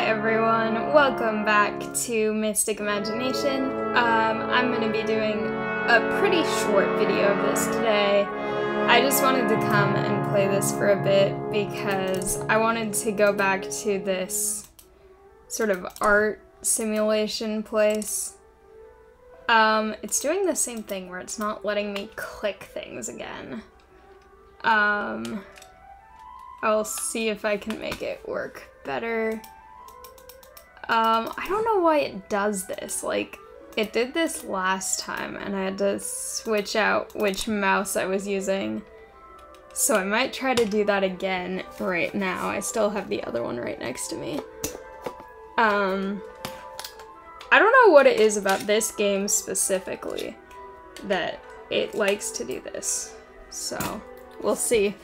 everyone, welcome back to Mystic Imagination. I'm going to be doing a pretty short video of this today. I just wanted to come and play this for a bit because I wanted to go back to this sort of art simulation place. It's doing the same thing where it's not letting me click things again. I'll see if I can make it work better. I don't know why it does this. Like, it did this last time and I had to switch out which mouse I was using. So I might try to do that again right now. I still have the other one right next to me. I don't know what it is about this game specifically that it likes to do this. So, we'll see.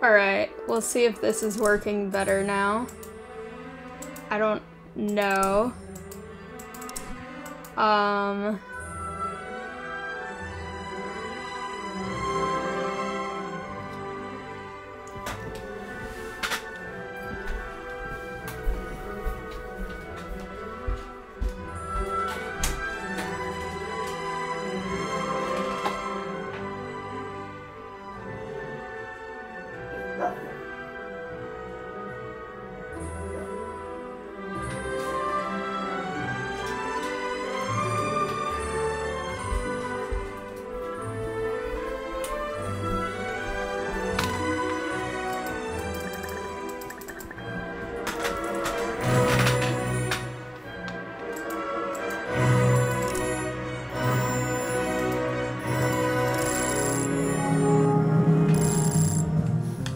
Alright, we'll see if this is working better now. I don't know.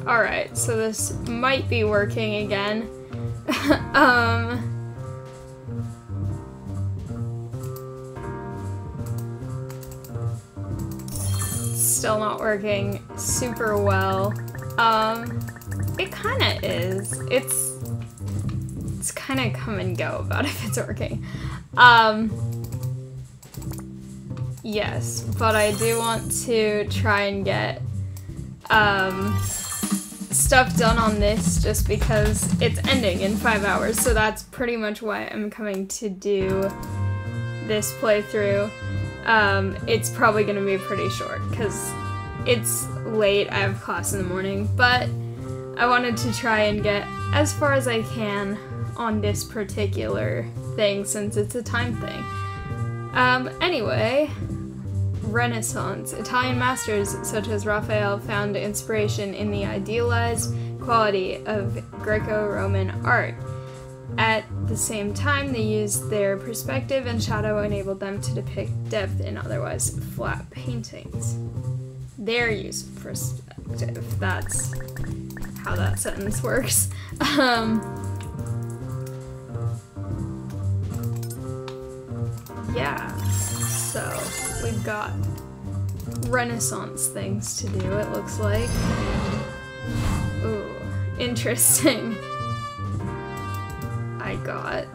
Alright, so this might be working again. Still not working super well. It kinda is. It's kinda come and go about if it's working. Yes, but I do want to try and get, stuff done on this just because it's ending in 5 hours, so that's pretty much why I'm coming to do this playthrough. It's probably gonna be pretty short because it's late, I have class in the morning, but I wanted to try and get as far as I can on this particular thing since it's a time thing. Anyway, Renaissance. Italian masters such as Raphael found inspiration in the idealized quality of Greco-Roman art. At the same time, they used their perspective and shadow enabled them to depict depth in otherwise flat paintings. Their use of perspective, that's how that sentence works. Yeah, so we've got Renaissance things to do, it looks like. Ooh, interesting. I got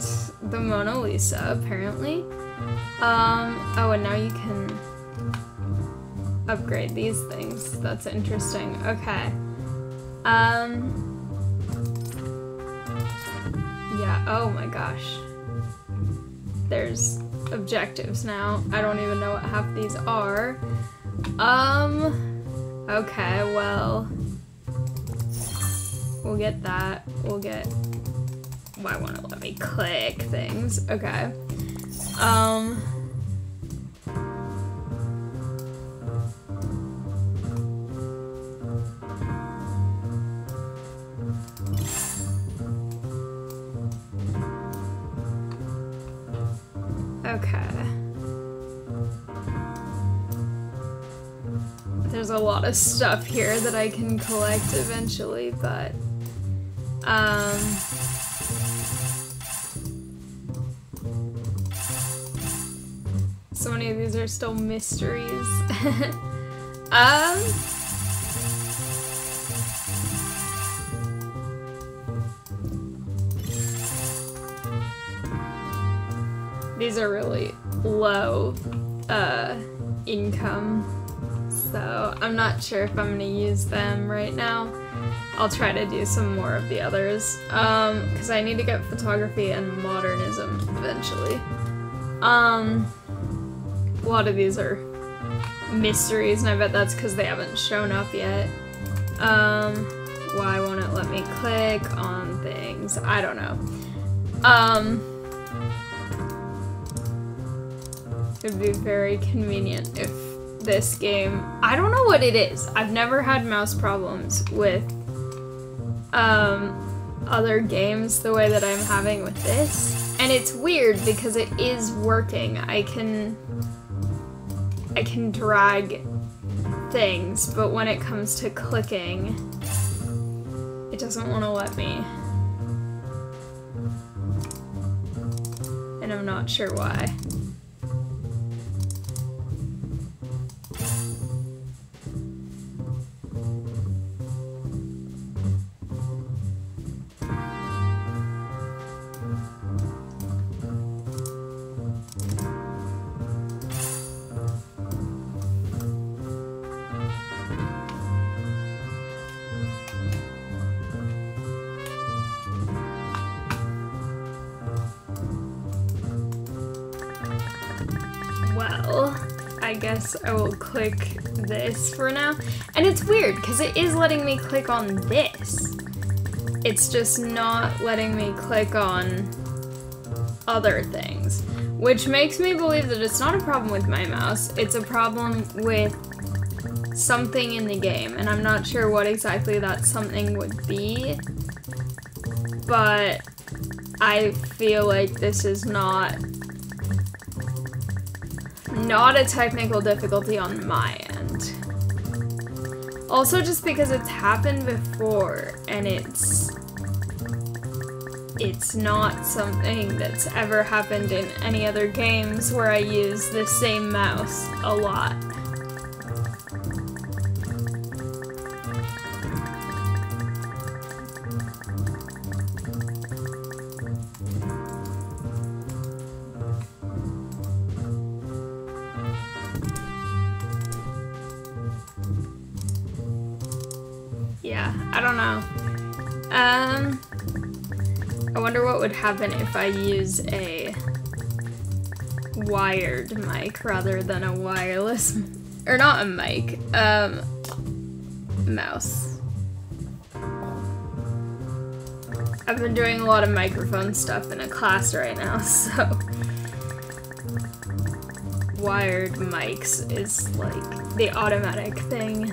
the Mona Lisa, apparently. Oh, and now you can upgrade these things. That's interesting. Okay. Yeah, oh my gosh. There's objectives now. I don't even know what half these are. Okay, well, we'll get that. We'll get, why won't it let me click things? Okay. Okay. There's a lot of stuff here that I can collect eventually, but so many of these are still mysteries. these are really low income, so I'm not sure if I'm gonna use them right now. I'll try to do some more of the others, because I need to get photography and modernism eventually. A lot of these are mysteries, and I bet that's because they haven't shown up yet. Why won't it let me click on things? I don't know. It'd be very convenient if this game... I don't know what it is. I've never had mouse problems with other games the way that I'm having with this. And it's weird because it is working. I can drag things, but when it comes to clicking, it doesn't want to let me. And I'm not sure why. Well, I guess I will click this for now. And it's weird, because it is letting me click on this. It's just not letting me click on other things. Which makes me believe that it's not a problem with my mouse, it's a problem with something in the game. And I'm not sure what exactly that something would be. But I feel like this is not a technical difficulty on my end. Also just because it's happened before and it's not something that's ever happened in any other games where I use the same mouse a lot. Yeah, I don't know. I wonder what would happen if I use a wired mic rather than a wireless, or not a mic, mouse. I've been doing a lot of microphone stuff in a class right now, so wired mics is like the automatic thing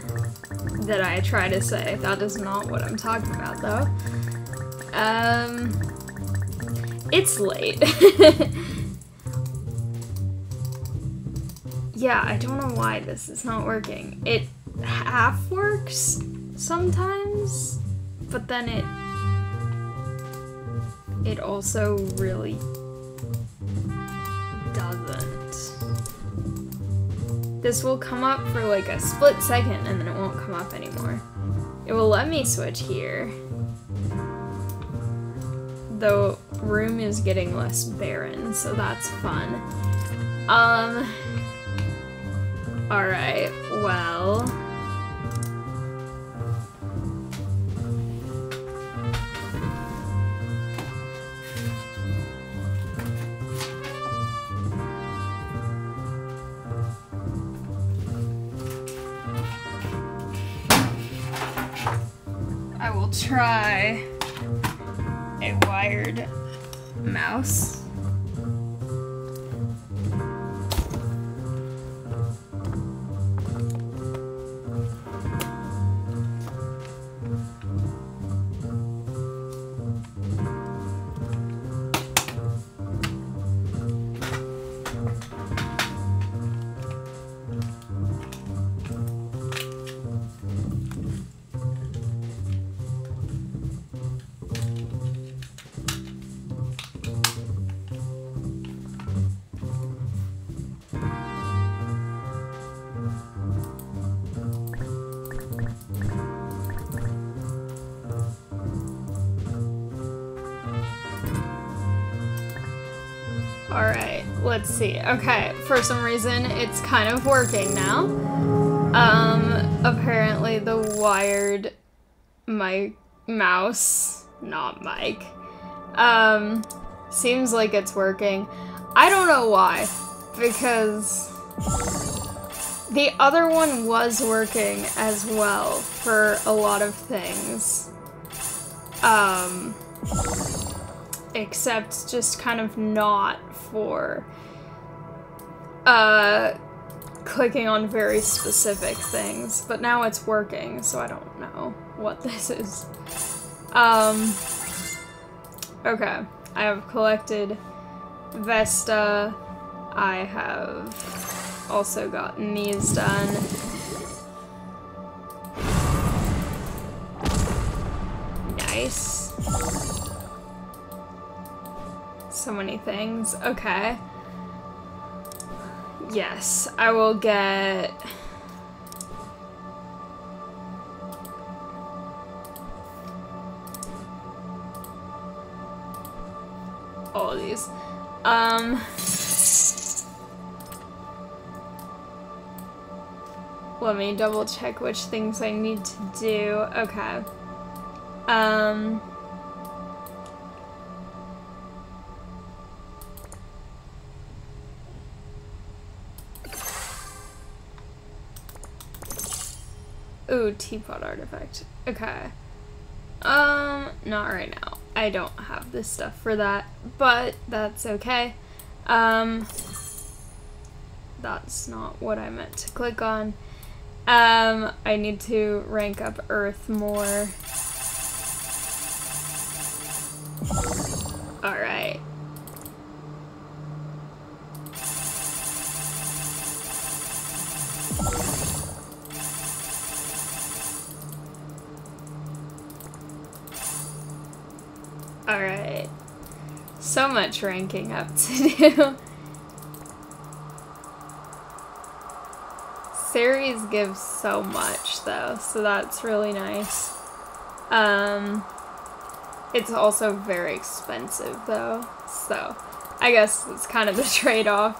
that I try to say. That is not what I'm talking about, though. It's late. Yeah, I don't know why this is not working. It half works sometimes, but then it also really doesn't. This will come up for like a split second and then it won't come up anymore. It will let me switch here. The room is getting less barren, so that's fun. Alright, well. I will try a wired mouse. Alright, let's see. Okay, for some reason, it's kind of working now. Apparently the wired mouse, not mic, seems like it's working. I don't know why, because the other one was working as well for a lot of things. Except just kind of not for, clicking on very specific things. But now it's working, so I don't know what this is. Okay. I have collected Vesta. I have also gotten these done. Nice. So many things. Okay. Yes, I will get... all of these. Let me double check which things I need to do. Okay. Ooh, teapot artifact. Okay. Not right now. I don't have this stuff for that, but that's okay. That's not what I meant to click on. I need to rank up Earth more. Alright. Alright. So much ranking up to do. Series gives so much though, so that's really nice. It's also very expensive though, so I guess it's kind of the trade-off.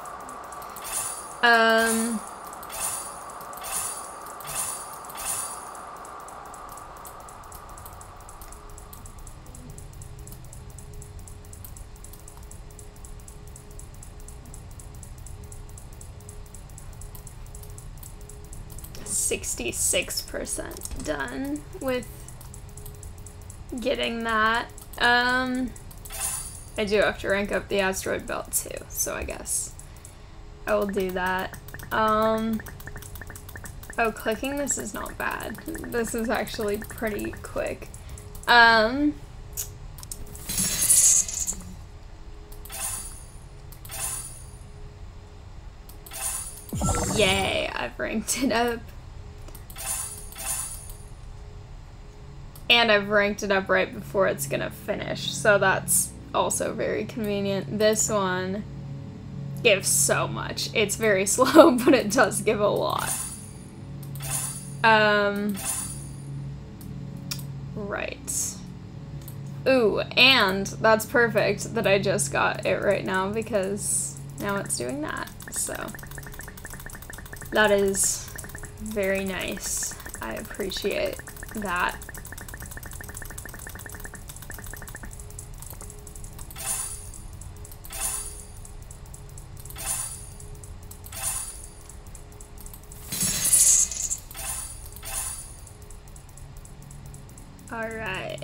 66% done with getting that. I do have to rank up the asteroid belt too, so I guess I will do that. Oh, clicking this is not bad. This is actually pretty quick. Yay, I've ranked it up. And I've ranked it up right before it's gonna finish, so that's also very convenient. This one gives so much. It's very slow, but it does give a lot. Right. Ooh, and that's perfect that I just got it right now because now it's doing that, so that is very nice. I appreciate that. Alright.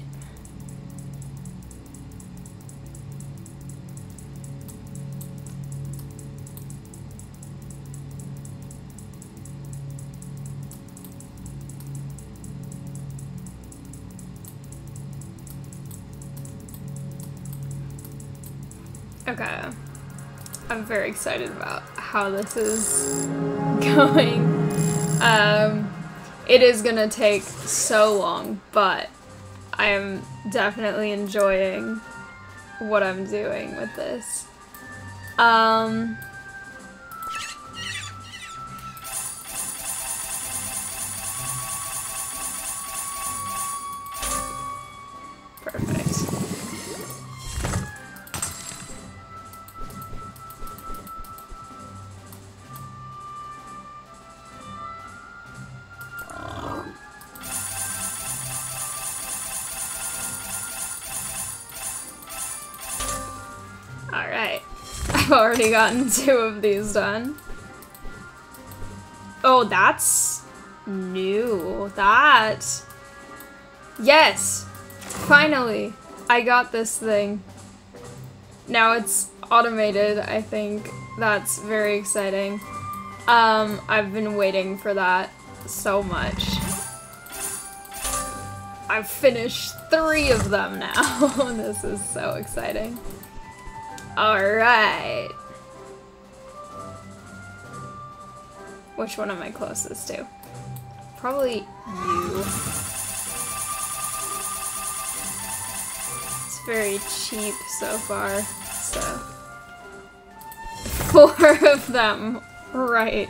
Okay. I'm very excited about how this is going. It is gonna take so long, but I am definitely enjoying what I'm doing with this. Perfect. I've already gotten 2 of these done. Oh, that's new. Yes! Finally! I got this thing. Now it's automated, I think. That's very exciting. I've been waiting for that so much. I've finished 3 of them now. This is so exciting. Alright. Which one am I closest to? Probably you. It's very cheap so far, so. 4 of them right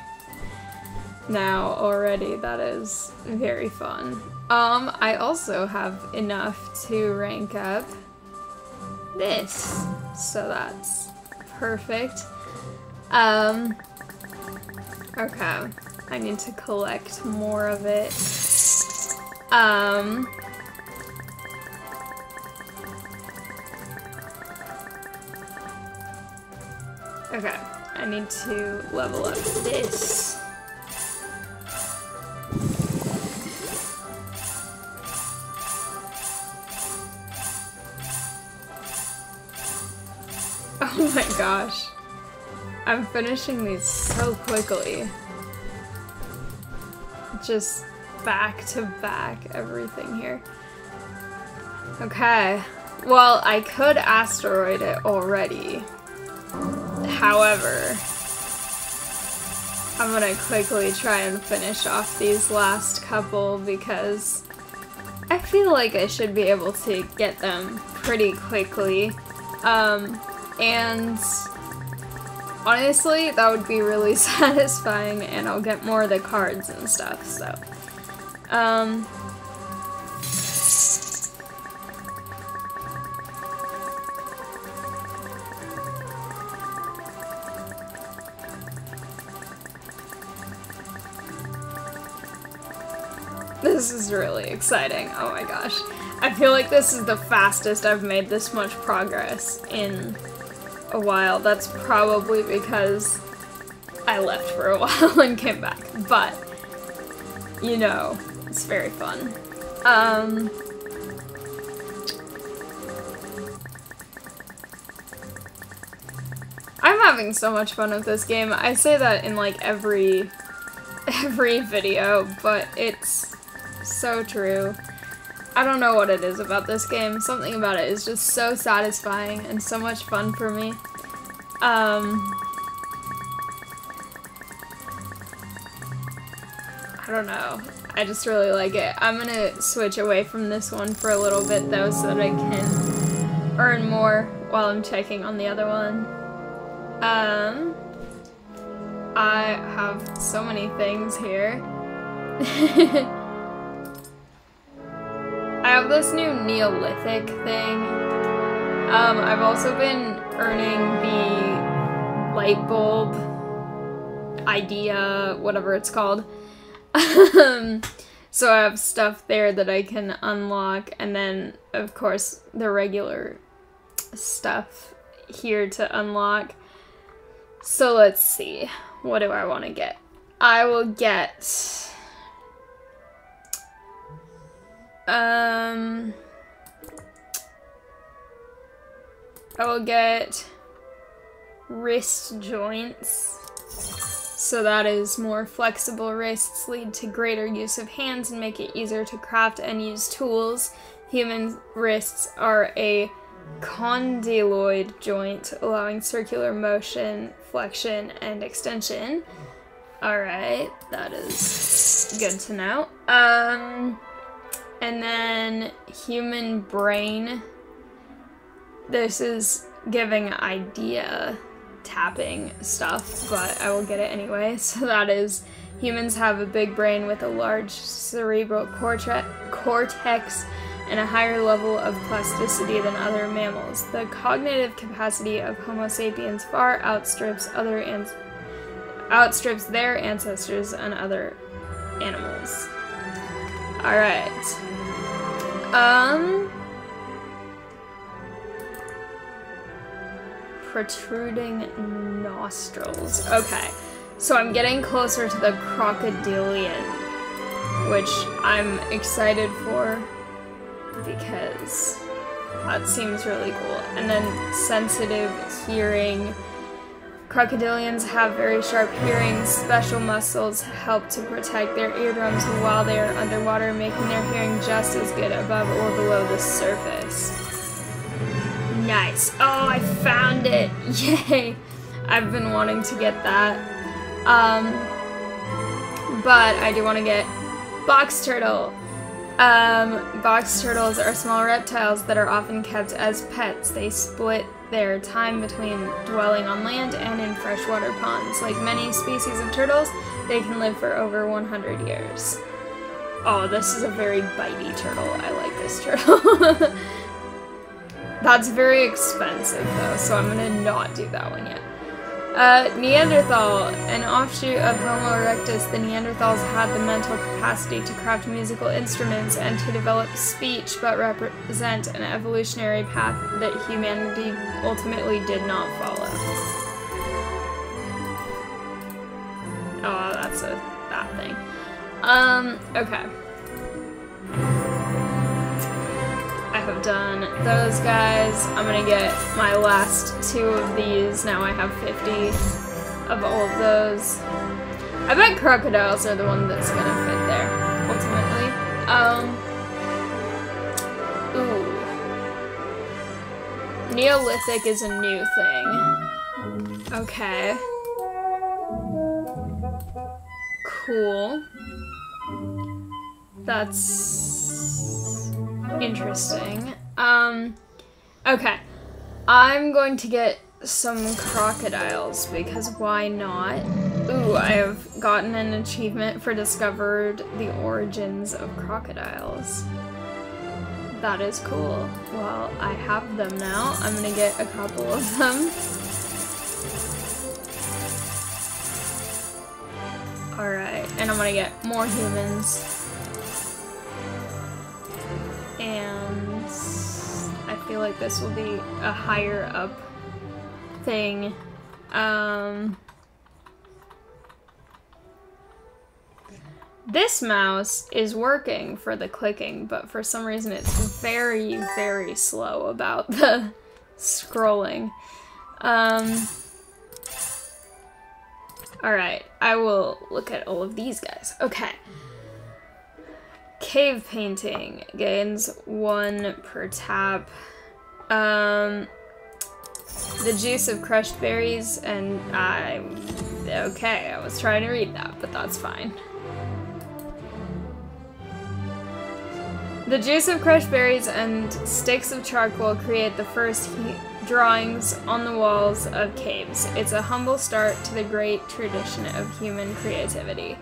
now already. That is very fun. I also have enough to rank up this, so that's perfect. Okay, I need to collect more of it. Okay, I need to level up this. Oh my gosh. I'm finishing these so quickly. Just back to back everything here. Okay. Well, I could asteroid it already. However, I'm gonna quickly try and finish off these last couple because I feel like I should be able to get them pretty quickly. And honestly, that would be really satisfying, and I'll get more of the cards and stuff, so. This is really exciting. Oh my gosh. I feel like this is the fastest I've made this much progress in a while. That's probably because I left for a while and came back, but you know, it's very fun. I'm having so much fun with this game. I say that in like every video, but it's so true. I don't know what it is about this game. Something about it is just so satisfying and so much fun for me. I don't know. I just really like it. I'm gonna switch away from this one for a little bit though so that I can earn more while I'm checking on the other one. I have so many things here. I have this new Neolithic thing. I've also been earning the light bulb idea, whatever it's called. So I have stuff there that I can unlock, and then, of course, the regular stuff here to unlock. So let's see. What do I want to get? I will get... I will get wrist joints. So that is more flexible wrists lead to greater use of hands and make it easier to craft and use tools. Human wrists are a condyloid joint, allowing circular motion, flexion, and extension. Alright, that is good to know. And then human brain. This is giving idea tapping stuff, but I will get it anyway. So that is, humans have a big brain with a large cerebral cortex and a higher level of plasticity than other mammals. The cognitive capacity of Homo sapiens far outstrips their ancestors and other animals. Alright. protruding nostrils. Okay, so I'm getting closer to the crocodilian, which I'm excited for because that seems really cool. And then sensitive hearing. Crocodilians have very sharp hearing. Special muscles help to protect their eardrums while they are underwater, making their hearing just as good above or below the surface. Nice. Oh, I found it! Yay! I've been wanting to get that. But I do want to get box turtle. Box turtles are small reptiles that are often kept as pets. They split their time between dwelling on land and in freshwater ponds. Like many species of turtles, they can live for over 100 years. Oh, this is a very bitey turtle. I like this turtle. That's very expensive though, so I'm gonna not do that one yet. Neanderthal, an offshoot of Homo erectus, the Neanderthals had the mental capacity to craft musical instruments and to develop speech, but represent an evolutionary path that humanity ultimately did not follow. Oh, that's a bad thing. Okay. I have done those guys. I'm gonna get my last 2 of these. Now I have 50 of all of those. I bet crocodiles are the one that's gonna fit there, ultimately. Ooh. Neolithic is a new thing. Okay. Cool. That's interesting. Okay. I'm going to get some crocodiles, because why not? Ooh, I have gotten an achievement for discovered the origins of crocodiles. That is cool. Well, I have them now. I'm gonna get a couple of them. Alright, and I'm gonna get more humans. And I feel like this will be a higher up thing. This mouse is working for the clicking, but for some reason it's very, very slow about the scrolling. Alright, I will look at all of these guys. Okay. Cave painting gains 1 per tap. The juice of crushed berries, and okay, I was trying to read that, but that's fine. The juice of crushed berries and sticks of charcoal create the first drawings on the walls of caves. It's a humble start to the great tradition of human creativity.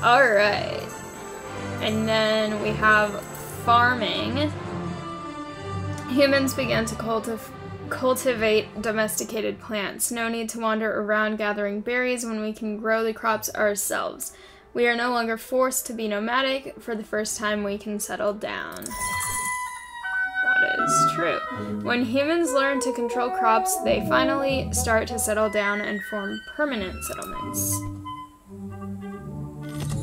Alright. And then we have farming. Humans began to cultivate domesticated plants. No need to wander around gathering berries when we can grow the crops ourselves. We are no longer forced to be nomadic. For the first time, we can settle down. That is true. When humans learn to control crops, they finally start to settle down and form permanent settlements.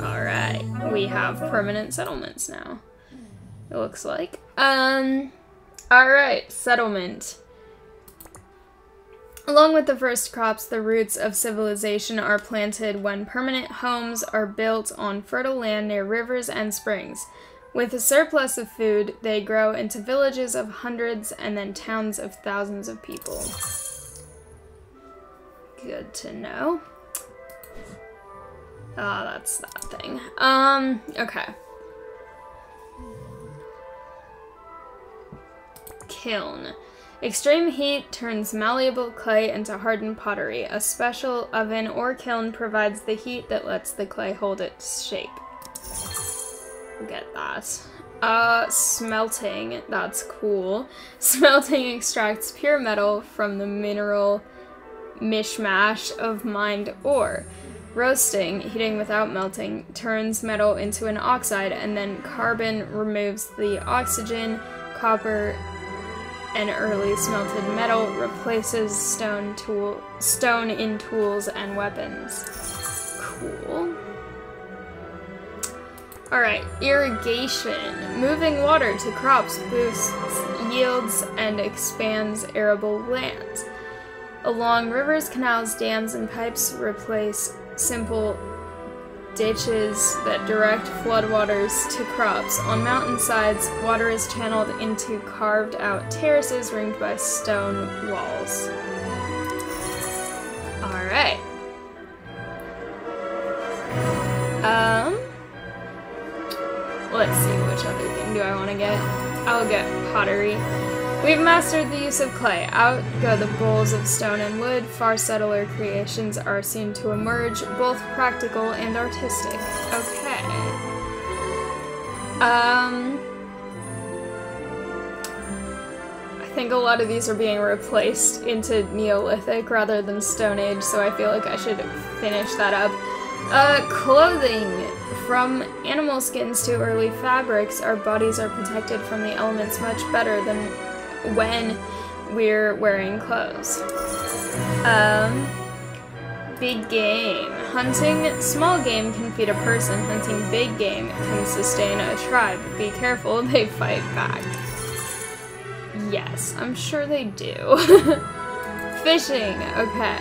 Alright, we have permanent settlements now, it looks like. Alright, settlement. Along with the first crops, the roots of civilization are planted when permanent homes are built on fertile land near rivers and springs. With a surplus of food, they grow into villages of hundreds and then towns of thousands of people. Good to know. Oh, that's that thing. Okay. Kiln. Extreme heat turns malleable clay into hardened pottery. A special oven or kiln provides the heat that lets the clay hold its shape. Get that. Smelting. That's cool. Smelting extracts pure metal from the mineral mishmash of mined ore. Roasting, heating without melting, turns metal into an oxide, and then carbon removes the oxygen. Copper and early smelted metal replaces stone in tools and weapons. Cool. Alright, irrigation. Moving water to crops boosts yields and expands arable lands. Along rivers, canals, dams, and pipes replace simple ditches that direct floodwaters to crops. On mountainsides, water is channeled into carved-out terraces ringed by stone walls. Alright. Let's see, which other thing do I want to get? I'll get pottery. We've mastered the use of clay. Out go the bowls of stone and wood. Far subtler creations are seen to emerge, both practical and artistic. Okay. I think a lot of these are being replaced into Neolithic rather than Stone Age, so I feel like I should finish that up. Clothing. From animal skins to early fabrics, our bodies are protected from the elements much better than when we're wearing clothes. Big game. Hunting small game can feed a person. Hunting big game can sustain a tribe. Be careful, they fight back. Yes, I'm sure they do. Fishing. Okay.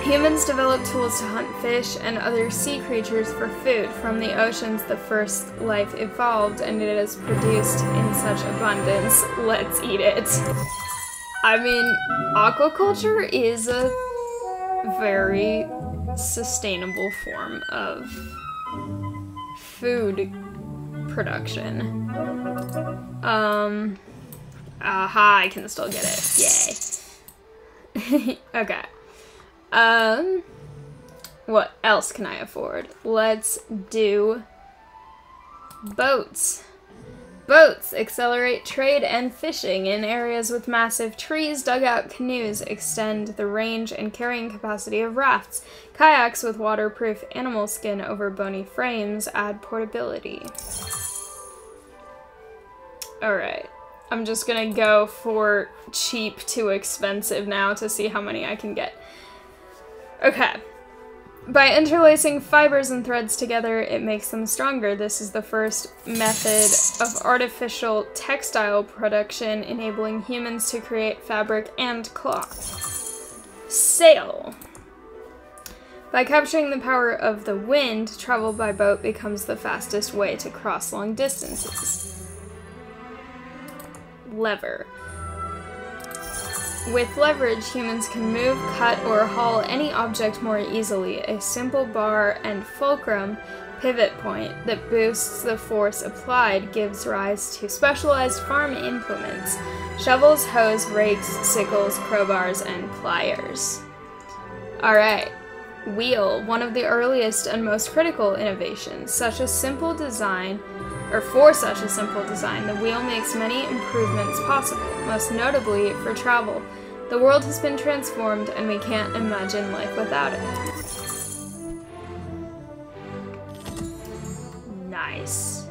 Humans developed tools to hunt fish and other sea creatures for food. From the oceans, the first life evolved, and it is produced in such abundance. Let's eat it. I mean, aquaculture is a very sustainable form of food production. Aha, I can still get it. Yay. Okay. What else can I afford? Let's do boats. Boats accelerate trade and fishing in areas with massive trees. Dugout canoes extend the range and carrying capacity of rafts. Kayaks with waterproof animal skin over bony frames add portability. Alright. I'm just gonna go for cheap to expensive now to see how many I can get. Okay. By interlacing fibers and threads together, it makes them stronger. This is the first method of artificial textile production, enabling humans to create fabric and cloth. Sail. By capturing the power of the wind, travel by boat becomes the fastest way to cross long distances. Lever. With leverage, humans can move, cut, or haul any object more easily. A simple bar and fulcrum pivot point that boosts the force applied gives rise to specialized farm implements: shovels, hoes, rakes, sickles, crowbars, and pliers. Alright. Wheel, one of the earliest and most critical innovations. For such a simple design, the wheel makes many improvements possible, most notably for travel. The world has been transformed, and we can't imagine life without it. Nice.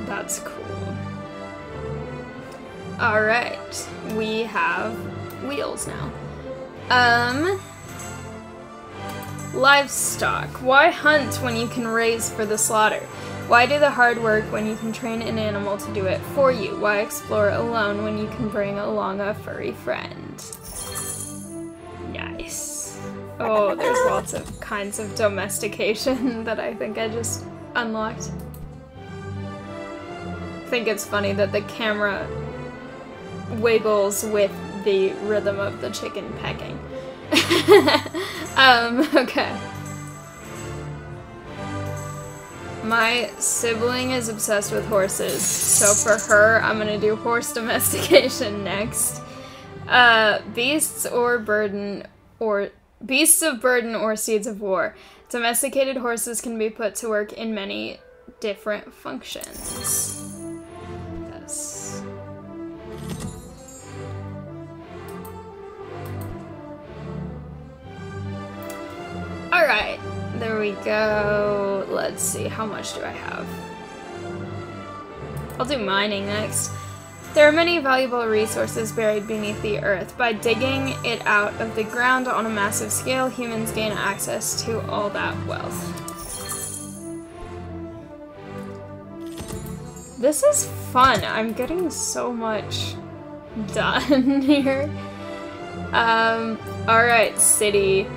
That's cool. Alright, we have wheels now. Livestock. Why hunt when you can raise for the slaughter? Why do the hard work when you can train an animal to do it for you? Why explore alone when you can bring along a furry friend? Nice. Oh, there's lots of kinds of domestication that I think I just unlocked. I think it's funny that the camera wiggles with the rhythm of the chicken pecking. Okay. My sibling is obsessed with horses, so for her, I'm gonna do horse domestication next. Beasts of burden or seeds of war. Domesticated horses can be put to work in many different functions. Yes. Alright, there we go. Let's see, how much do I have? I'll do mining next. There are many valuable resources buried beneath the earth. By digging it out of the ground on a massive scale, humans gain access to all that wealth. This is fun. I'm getting so much done here. Alright, city.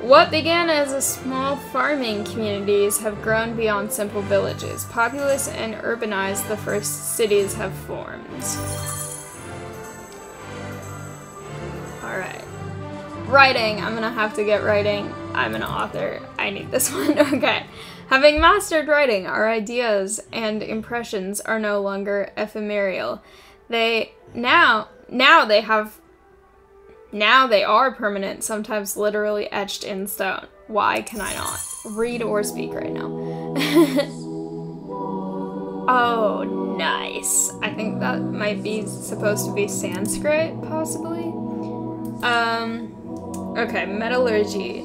What began as a small farming communities have grown beyond simple villages. Populous and urbanized, the first cities have formed. Alright. Writing. I'm gonna have to get writing. I'm an author. I need this one. Okay. Having mastered writing, our ideas and impressions are no longer ephemeral. Now they are permanent, sometimes literally etched in stone. Why can I not read or speak right now? Oh, nice. I think that might be supposed to be Sanskrit, possibly. Okay, metallurgy.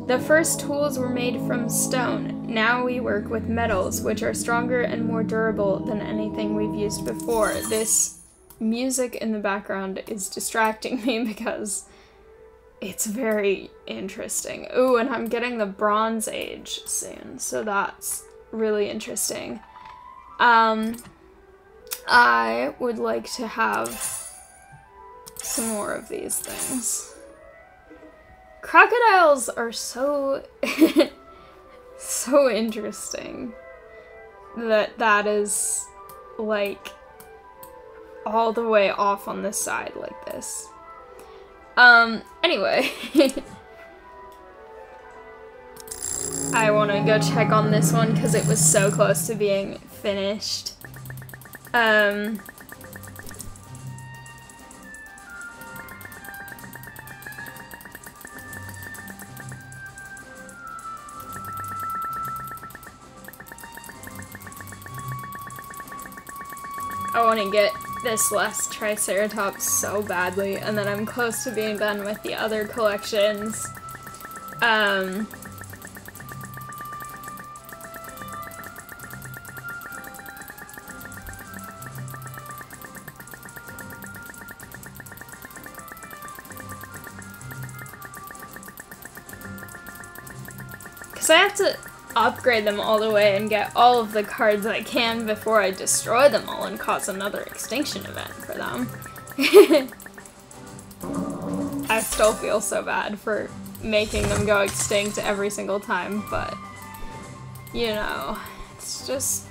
The first tools were made from stone. Now we work with metals, which are stronger and more durable than anything we've used before. This music in the background is distracting me because it's very interesting. Ooh, and I'm getting the Bronze Age soon, so that's really interesting. I would like to have some more of these things. Crocodiles are so so interesting that is like all the way off on this side like this. Anyway. I want to go check on this one because it was so close to being finished. I want to get this last Triceratops so badly, and then I'm close to being done with the other collections. Because I have to upgrade them all the way and get all of the cards I can before I destroy them all and cause another extinction event for them. I still feel so bad for making them go extinct every single time, but you know, it's just,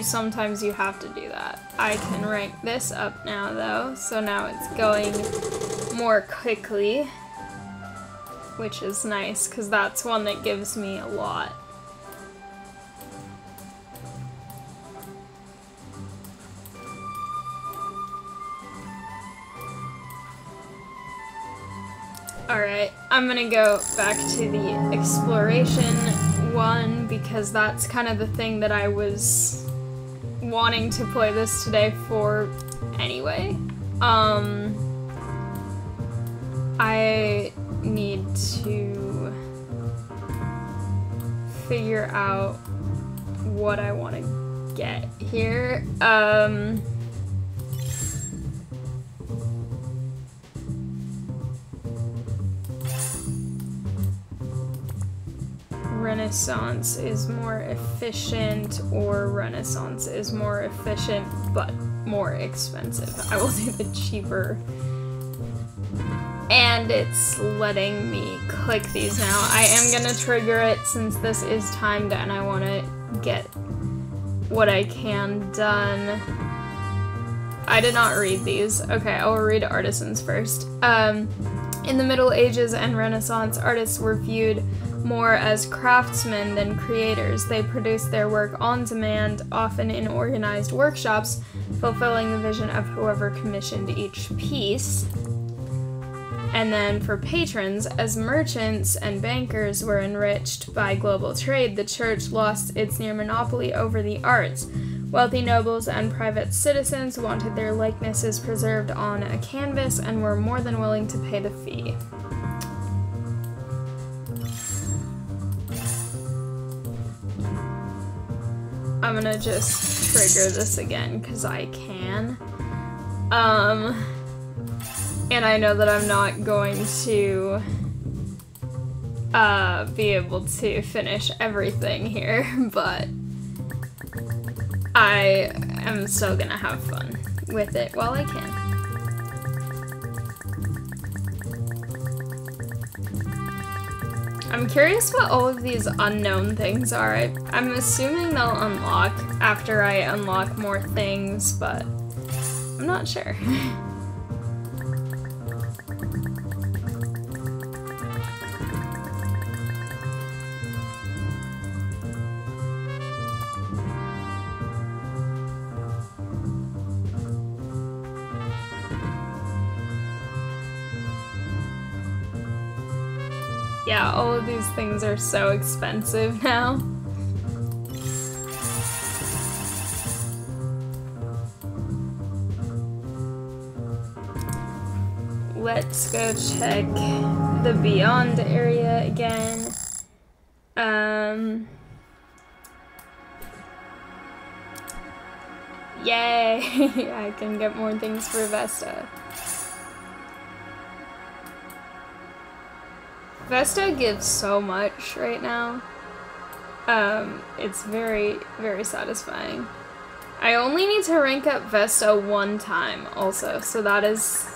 sometimes you have to do that. I can rank this up now though, so now it's going more quickly, which is nice because that's one that gives me a lot. Alright, I'm gonna go back to the exploration one because that's kind of the thing that I was wanting to play this today for anyway. I need to figure out what I want to get here. Renaissance is more efficient, or Renaissance is more efficient but more expensive. I will do the cheaper. And it's letting me click these now. I am gonna trigger it since this is timed and I want to get what I can done. I did not read these. Okay, I will read artisans first. In the Middle Ages and Renaissance, artists were viewed more as craftsmen than creators. They produced their work on demand, often in organized workshops, fulfilling the vision of whoever commissioned each piece. And then for patrons, as merchants and bankers were enriched by global trade, the church lost its near monopoly over the arts. Wealthy nobles and private citizens wanted their likenesses preserved on a canvas and were more than willing to pay the fee. I'm gonna just trigger this again because I can. And I know that I'm not going to be able to finish everything here, but I am still gonna have fun with it while I can. I'm curious what all of these unknown things are. I'm assuming they'll unlock after I unlock more things, but I'm not sure. Yeah, all of these things are so expensive now. Let's go check the Beyond area again. Yay! I can get more things for Vesta. Vesta gives so much right now. It's very, very satisfying. I only need to rank up Vesta one time also, so that is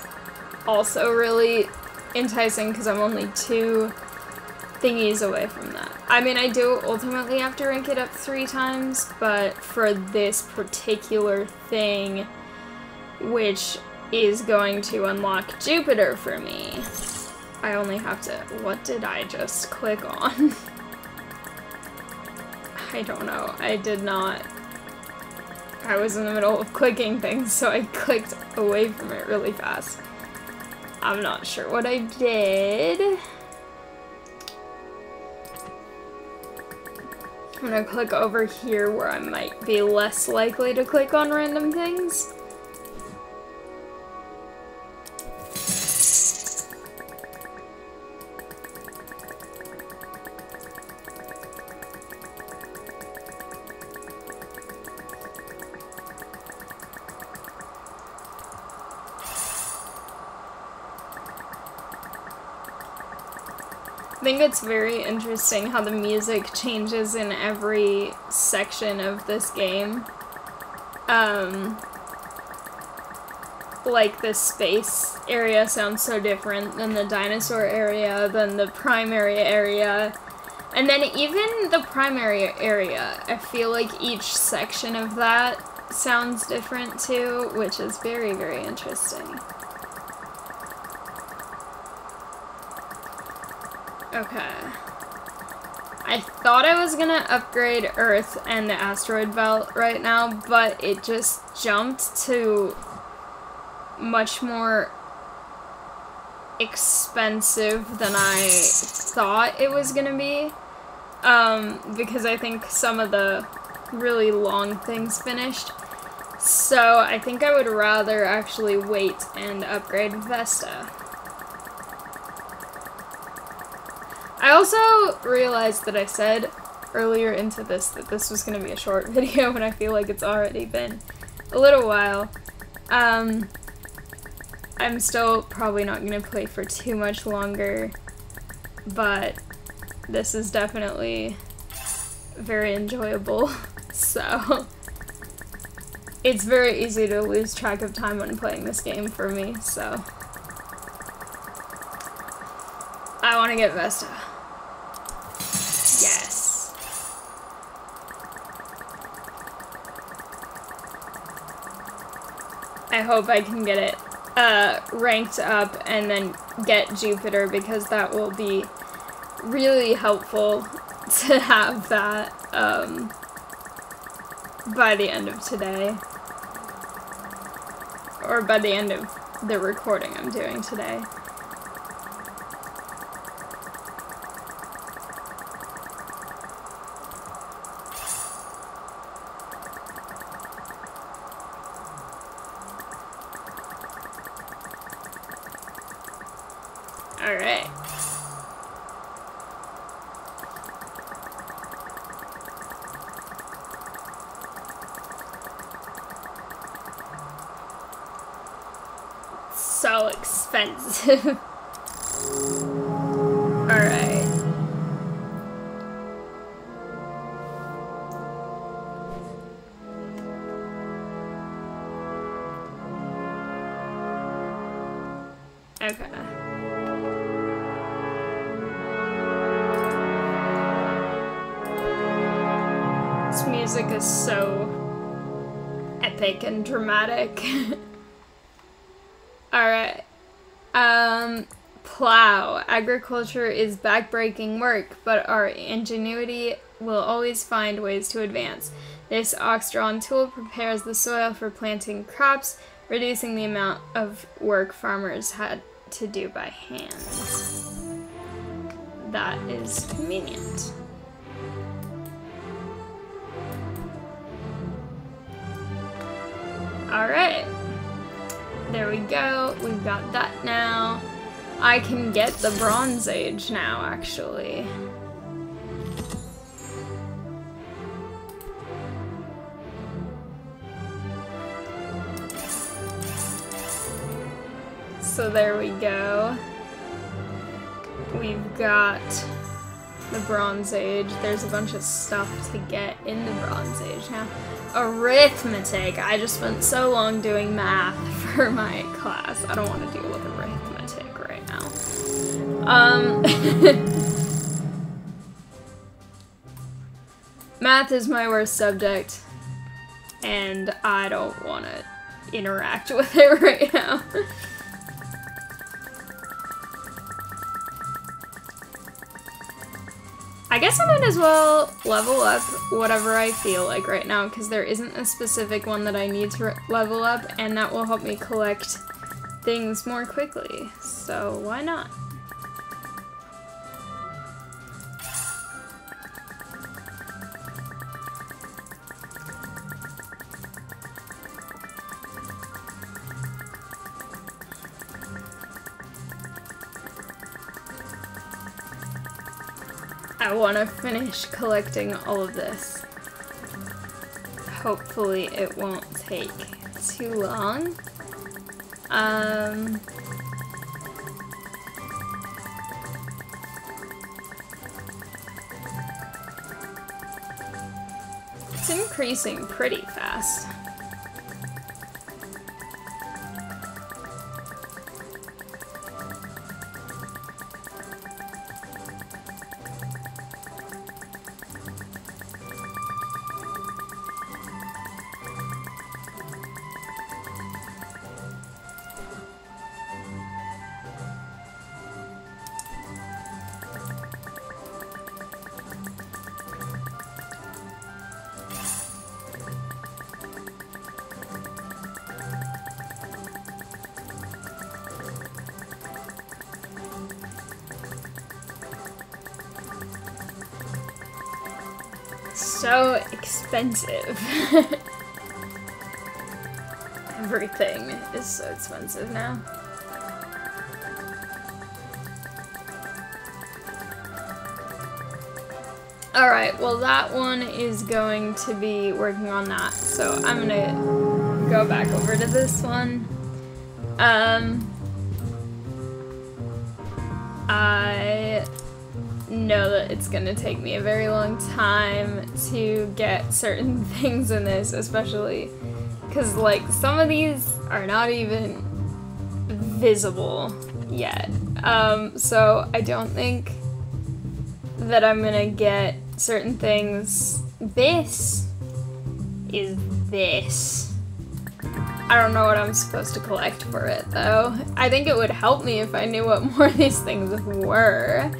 also really enticing because I'm only 2 thingies away from that. I mean, I do ultimately have to rank it up 3 times, but for this particular thing, which is going to unlock Jupiter for me, I only have to... What did I just click on? I don't know. I did not... I was in the middle of clicking things, so I clicked away from it really fast. I'm not sure what I did. I'm gonna click over here where I might be less likely to click on random things. I think it's very interesting how the music changes in every section of this game. Like the space area sounds so different than the dinosaur area, than the primary area. And then even the primary area, I feel like each section of that sounds different too, which is very, very interesting. Okay. I thought I was gonna upgrade Earth and the asteroid belt right now, but it just jumped to much more expensive than I thought it was gonna be. Because I think some of the really long things finished. So I think I would rather actually wait and upgrade Vesta. I also realized that I said earlier into this that this was going to be a short video, and I feel like it's already been a little while. I'm still probably not going to play for too much longer, but this is definitely very enjoyable, so it's very easy to lose track of time when playing this game for me, so I want to get Vesta. Yes. I hope I can get it ranked up and then get Jupiter, because that will be really helpful to have that by the end of today. Or by the end of the recording I'm doing today. Alright. so expensive. Alright. Okay. This music is so epic and dramatic. Alright. Plow. Agriculture is backbreaking work, but our ingenuity will always find ways to advance. This ox-drawn tool prepares the soil for planting crops, reducing the amount of work farmers had to do by hand. That is convenient. Alright. There we go. We've got that now. I can get the Bronze Age now, actually. So there we go. We've got the Bronze Age. There's a bunch of stuff to get in the Bronze Age now. Arithmetic. I just spent so long doing math for my class. I don't want to deal with arithmetic right now. Math is my worst subject, and I don't want to interact with it right now. I guess I might as well level up whatever I feel like right now, because there isn't a specific one that I need to level up, and that will help me collect things more quickly. So why not? I want to finish collecting all of this. Hopefully it won't take too long. It's increasing pretty fast. So expensive. Everything is so expensive now. Alright, well that one is going to be working on that, so I'm gonna go back over to this one. I know that it's gonna take me a very long time to get certain things in this, especially because like some of these are not even visible yet. So I don't think that I'm gonna get certain things. This is this. I don't know what I'm supposed to collect for it though. I think it would help me if I knew what more of these things were.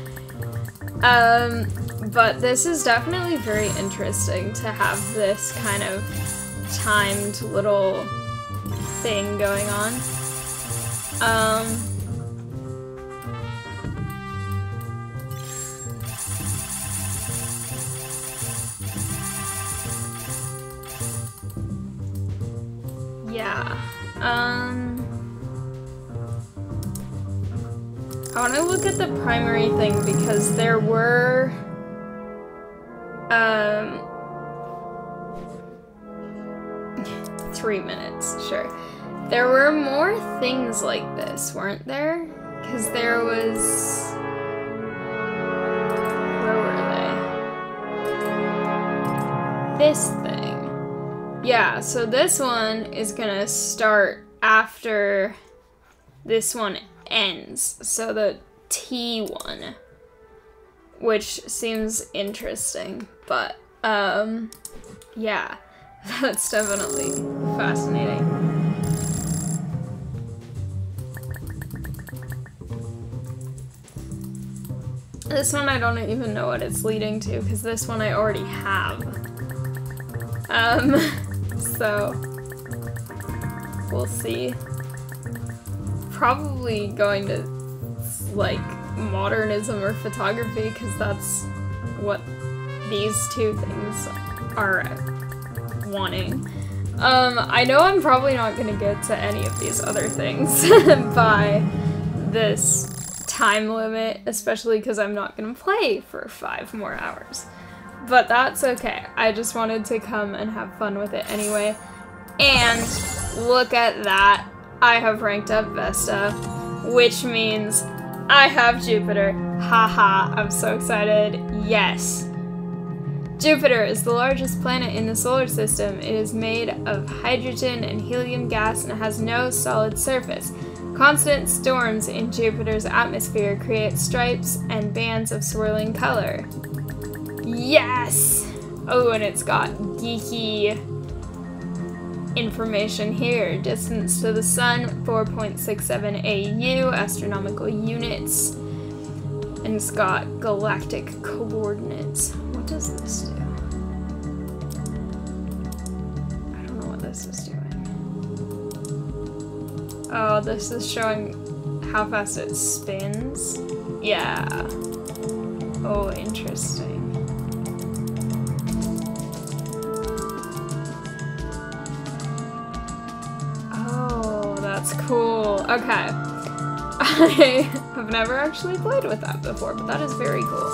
But this is definitely very interesting to have this kind of timed little thing going on. Yeah. I want to look at the primary thing because there were, 3 3 minutes, sure. There were more things like this, weren't there? Because there was... Where were they? This thing. Yeah, so this one is gonna start after this one ends. So the T one. Which seems interesting, but, yeah. That's definitely fascinating. This one I don't even know what it's leading to, because this one I already have. So we'll see. Probably going to, like, modernism or photography, because that's what these two things are wanting. I know I'm probably not gonna get to any of these other things by this time limit, especially because I'm not gonna play for 5 more hours. But that's okay. I just wanted to come and have fun with it anyway. And look at that. I have ranked up Vesta, which means I have Jupiter. Haha, I'm so excited. Yes. Jupiter is the largest planet in the solar system. It is made of hydrogen and helium gas and has no solid surface. Constant storms in Jupiter's atmosphere create stripes and bands of swirling color. Yes! Oh, and it's got geeky information here. Distance to the sun, 4.67 AU, astronomical units. And it's got galactic coordinates. What does this do? I don't know what this is doing. Oh, this is showing how fast it spins? Yeah. Oh, interesting. Oh, that's cool. Okay. I have never actually played with that before, but that is very cool.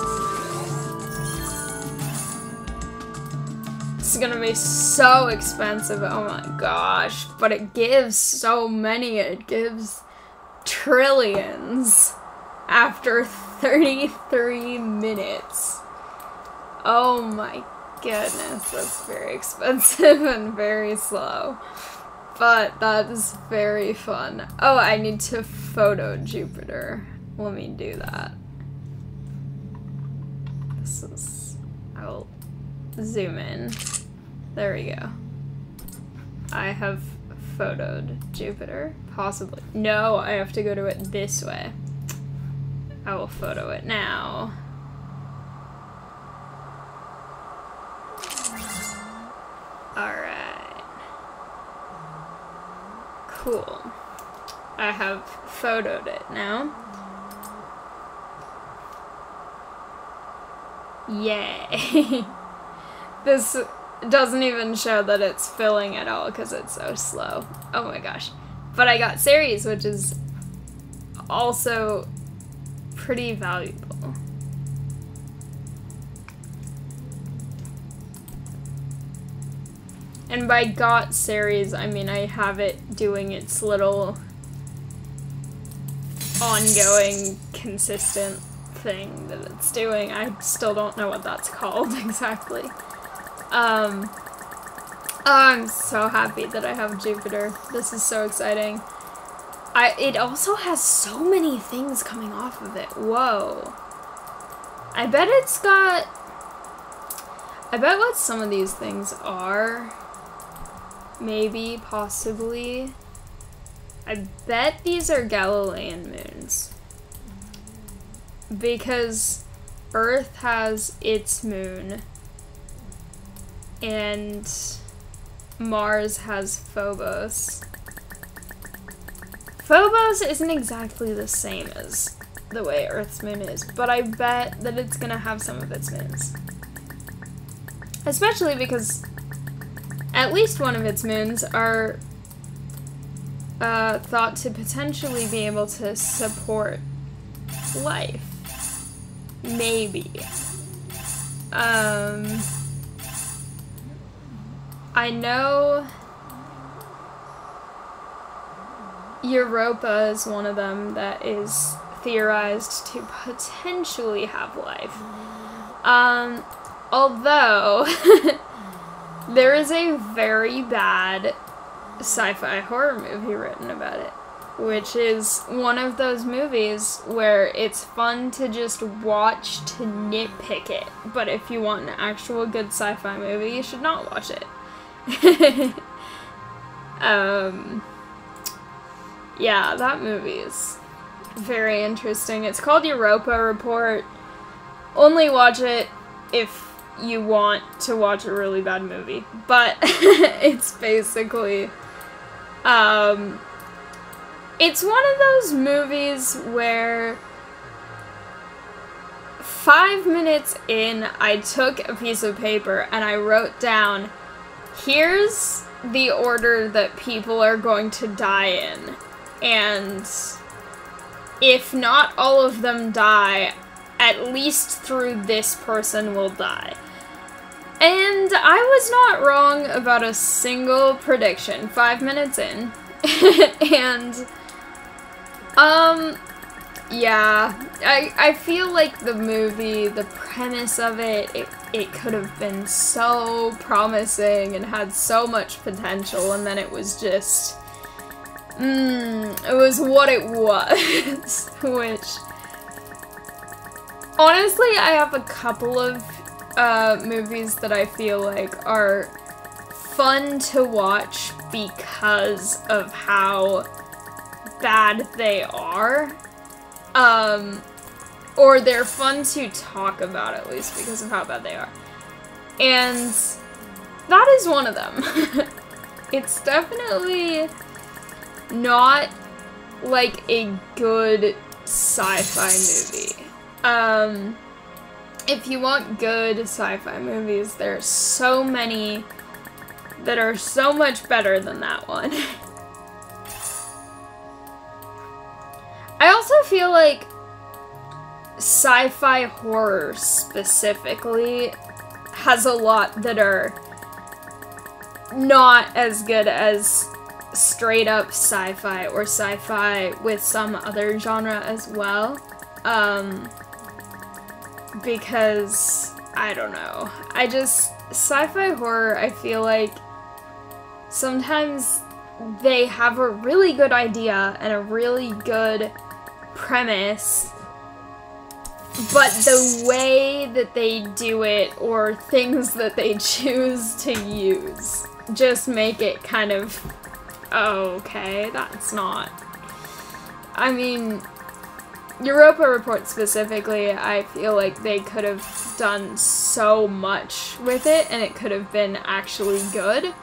This is gonna be so expensive, oh my gosh, but it gives so many, it gives trillions after 33 minutes. Oh my goodness, that's very expensive and very slow. But that is very fun. Oh, I need to photo Jupiter. Let me do that. This is... I'll zoom in. There we go. I have photoed Jupiter. Possibly. No, I have to go to it this way. I will photo it now. Alright. Cool. I have photoed it now. Yay! This doesn't even show that it's filling at all because it's so slow. Oh my gosh. But I got Ceres, which is also pretty valuable. And by got Ceres, I mean I have it doing its little ongoing, consistent thing that it's doing. I still don't know what that's called exactly. Oh, I'm so happy that I have Jupiter. This is so exciting. It also has so many things coming off of it. Whoa. I bet it's got... I bet what some of these things are... Maybe, possibly. I bet these are Galilean moons. Because Earth has its moon. And Mars has Phobos. Phobos isn't exactly the same as the way Earth's moon is, but I bet that it's gonna have some of its moons. Especially because at least one of its moons are thought to potentially be able to support life. Maybe. I know Europa is one of them that is theorized to potentially have life. Although, there is a very bad sci-fi horror movie written about it, which is one of those movies where it's fun to just watch to nitpick it, but if you want an actual good sci-fi movie, you should not watch it. Yeah, that movie is very interesting. It's called Europa Report. Only watch it if you want to watch a really bad movie, but it's basically, it's one of those movies where 5 minutes in, I took a piece of paper and I wrote down, here's the order that people are going to die in, and if not all of them die, at least through this person will die. And I was not wrong about a single prediction 5 minutes in. And, yeah, I feel like the movie, the premise of it could have been so promising and had so much potential, and then it was just, it was what it was, which, honestly, I have a couple of movies that I feel like are fun to watch because of how bad they are. Or they're fun to talk about, at least, because of how bad they are. And that is one of them. It's definitely not, like, a good sci-fi movie. If you want good sci-fi movies, there are so many that are so much better than that one. I also feel like sci-fi horror specifically has a lot that are not as good as straight up sci-fi or sci-fi with some other genre as well. Because, I don't know, sci-fi horror, I feel like sometimes they have a really good idea and a really good premise, but the way that they do it or things that they choose to use just make it kind of, okay, that's not, I mean, Europa Report specifically, I feel like they could have done so much with it, and it could have been actually good.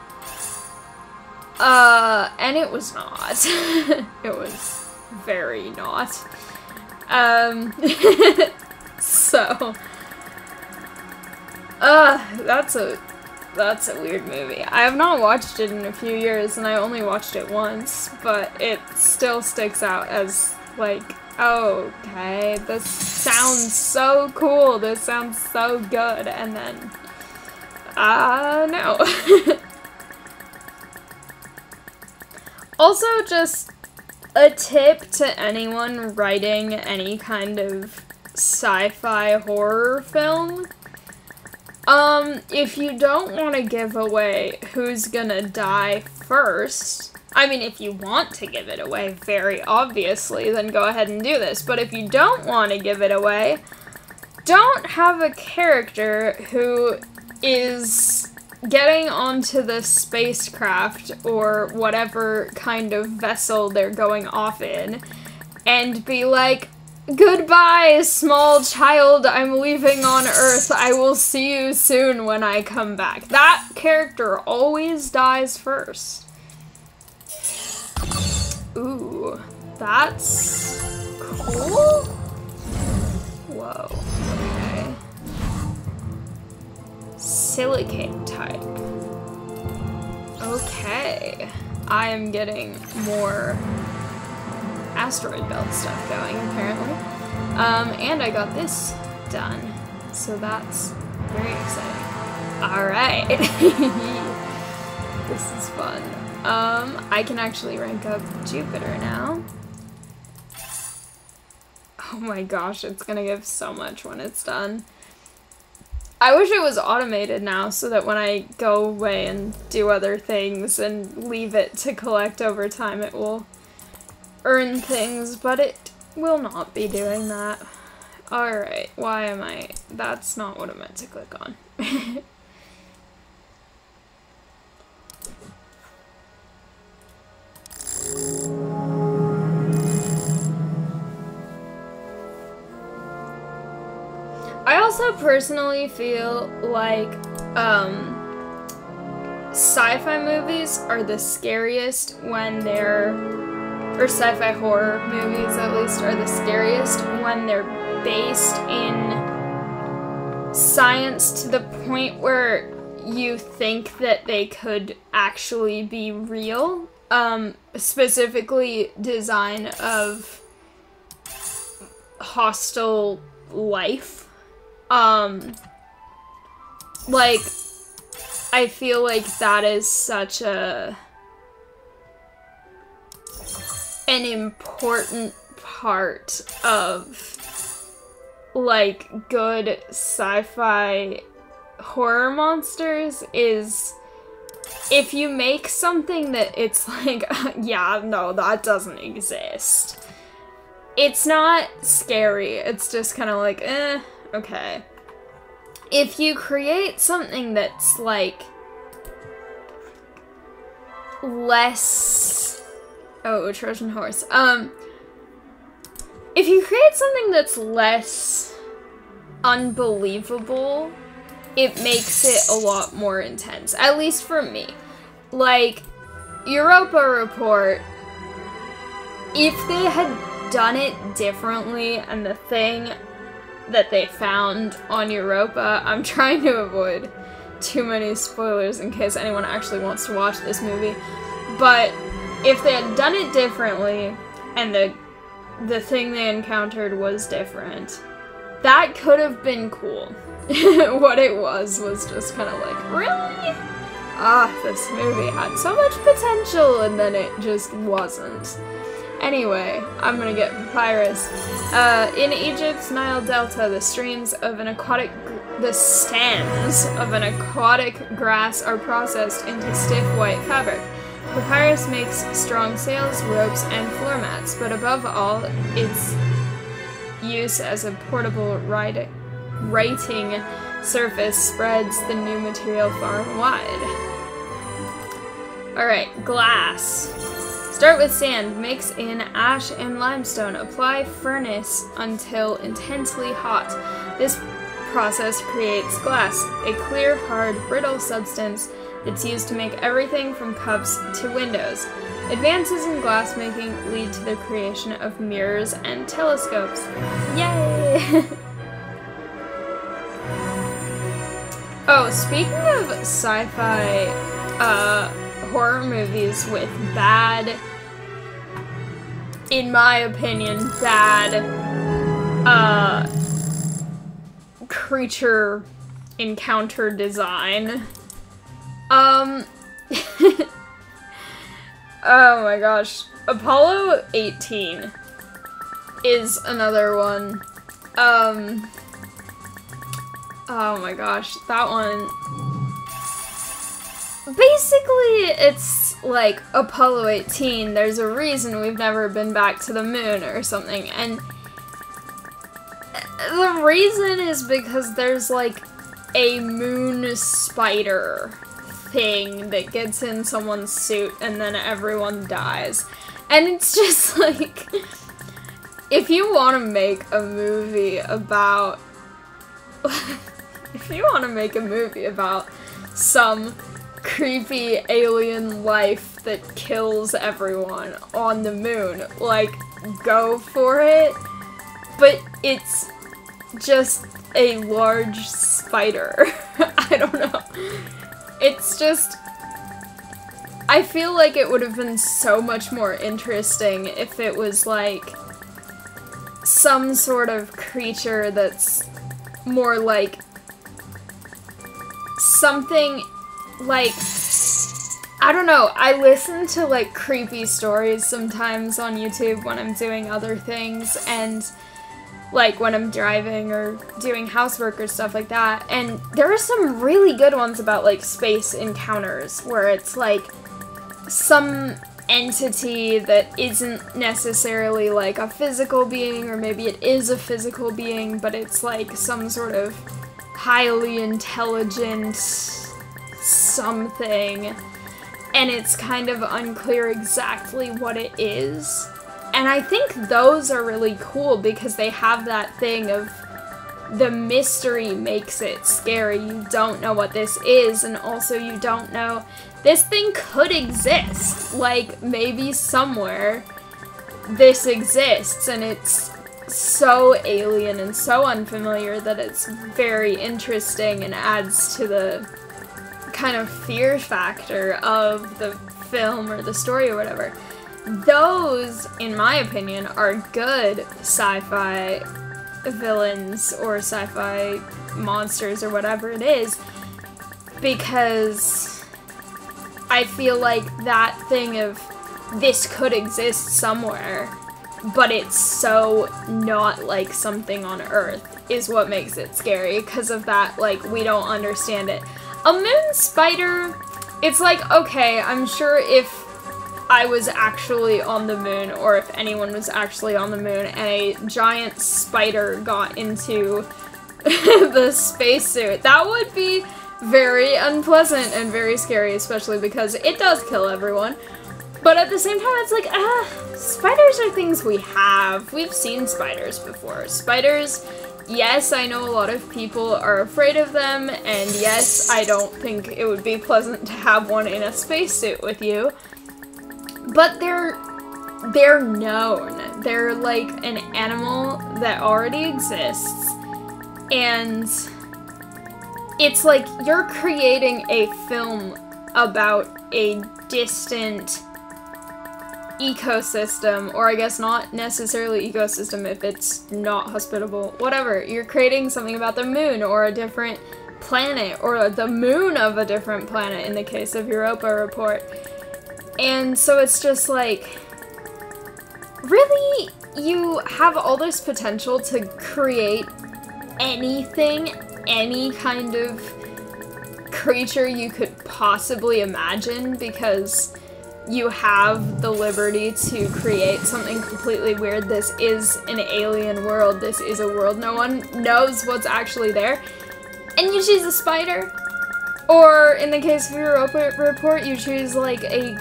And it was not. It was very not. So, that's a weird movie. I have not watched it in a few years, and I only watched it once, but it still sticks out as, like, okay, this sounds so cool, this sounds so good, and then, no. Also, just a tip to anyone writing any kind of sci-fi horror film. If you don't want to give away who's gonna die first, I mean, if you want to give it away, very obviously, then go ahead and do this. But if you don't want to give it away, don't have a character who is getting onto the spacecraft or whatever kind of vessel they're going off in and be like, goodbye, small child, I'm leaving on Earth, I will see you soon when I come back. That character always dies first. Ooh, that's cool? Whoa, okay. Silicate type. Okay, I am getting more asteroid belt stuff going, apparently. And I got this done, so that's very exciting. Alright. This is fun. I can actually rank up Jupiter now. Oh my gosh, it's gonna give so much when it's done. I wish it was automated now so that when I go away and do other things and leave it to collect over time, it will earn things, but it will not be doing that. Alright, why am I... That's not what I meant to click on. I also personally feel like sci-fi movies are the scariest when they're, or sci-fi horror movies at least, are the scariest when they're based in science to the point where you think that they could actually be real. Specifically design of hostile life. Like, I feel like that is such an important part of, like, good sci-fi horror monsters is if you make something that it's like, yeah, no, that doesn't exist. It's not scary, it's just kind of like, okay. If you create something that's, like, less... Oh, Trojan horse. If you create something that's less unbelievable, it makes it a lot more intense. At least for me. Like, Europa Report, if they had done it differently and the thing that they found on Europa, I'm trying to avoid too many spoilers in case anyone actually wants to watch this movie, but if they had done it differently and the thing they encountered was different, that could have been cool. What it was just kind of like, really? Ah, this movie had so much potential and then it just wasn't. Anyway, I'm gonna get Papyrus. In Egypt's Nile Delta, the stems of an aquatic grass are processed into stiff white fabric. Papyrus makes strong sails, ropes, and floor mats, but above all, its use as a portable writing surface spreads the new material far and wide. Alright, glass. Start with sand, mix in ash and limestone, apply furnace until intensely hot. This process creates glass, a clear, hard, brittle substance that's used to make everything from cups to windows. Advances in glassmaking lead to the creation of mirrors and telescopes. Yay! Oh, speaking of sci-fi horror movies with bad, in my opinion, bad creature encounter design. Oh my gosh. Apollo 18 is another one. Oh my gosh, that one. Basically, it's like Apollo 18, there's a reason we've never been back to the moon or something, and the reason is because there's like a moon spider thing that gets in someone's suit and then everyone dies. And it's just like, if you want to make a movie about some creepy alien life that kills everyone on the moon, like, go for it, but it's just a large spider. I don't know. It's just, I feel like it would have been so much more interesting if it was like some sort of creature that's more like something like, I don't know, I listen to like creepy stories sometimes on YouTube when I'm doing other things, and like when I'm driving or doing housework or stuff like that, and there are some really good ones about like space encounters where it's like some entity that isn't necessarily like a physical being, or maybe it is a physical being, but it's like some sort of highly intelligent something, and it's kind of unclear exactly what it is. And I think those are really cool because they have that thing of the mystery makes it scary. You don't know what this is, and also you don't know this thing could exist. Like, maybe somewhere this exists, and it's so alien and so unfamiliar that it's very interesting and adds to the kind of fear factor of the film or the story or whatever. Those, in my opinion, are good sci-fi villains or sci-fi monsters or whatever it is, because I feel like that thing of this could exist somewhere, but it's so not like something on Earth is what makes it scary, because of that, like, we don't understand it. A moon spider, it's like, okay, I'm sure if I was actually on the moon, or if anyone was actually on the moon, and a giant spider got into the spacesuit, that would be very unpleasant and very scary, especially because it does kill everyone. But at the same time, it's like, spiders are things we have. We've seen spiders before. Spiders, yes, I know a lot of people are afraid of them, and yes, I don't think it would be pleasant to have one in a spacesuit with you. But they're known. They're like an animal that already exists, and it's like you're creating a film about a distant ecosystem, or I guess not necessarily ecosystem if it's not hospitable, whatever. You're creating something about the moon, or a different planet, or the moon of a different planet in the case of Europa Report. And so it's just like, really, you have all this potential to create anything, any kind of creature you could possibly imagine, because you have the liberty to create something completely weird. This is an alien world. This is a world no one knows what's actually there. And you choose a spider. Or, in the case of Europa Report, you choose, like, a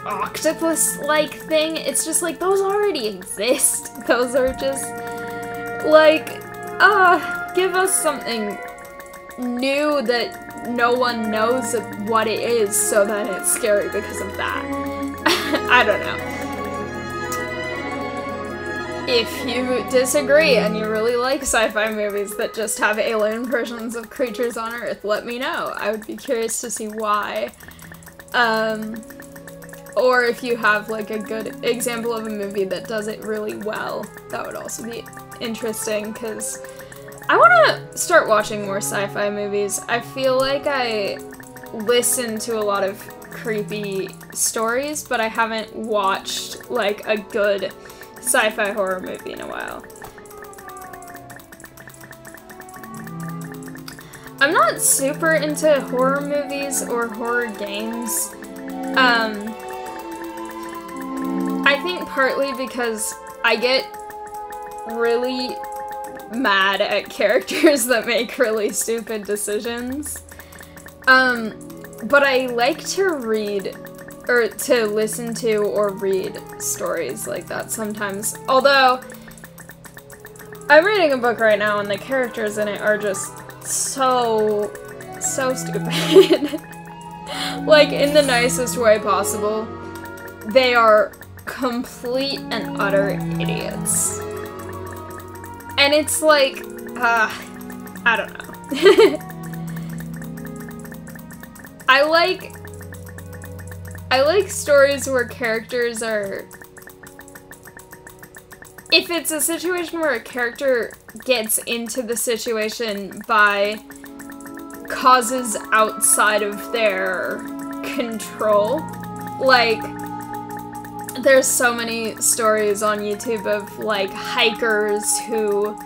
octopus-like thing. It's just like, those already exist. Those are just, like, give us something new that no one knows what it is, so that it's scary because of that. I don't know. If you disagree and you really like sci-fi movies that just have alien versions of creatures on Earth, let me know. I would be curious to see why. Or if you have like a good example of a movie that does it really well, that would also be interesting, because I want to start watching more sci-fi movies. I feel like I listen to a lot of creepy stories, but I haven't watched like a good sci-fi horror movie in a while. I'm not super into horror movies or horror games. I think partly because I get really mad at characters that make really stupid decisions. But I like to read, or to listen to or read stories like that sometimes. Although, I'm reading a book right now and the characters in it are just so stupid. Like, in the nicest way possible. They are complete and utter idiots. And it's like, I don't know. I like stories where characters are... If it's a situation where a character gets into the situation by causes outside of their control. Like, there's so many stories on YouTube of, like, hikers who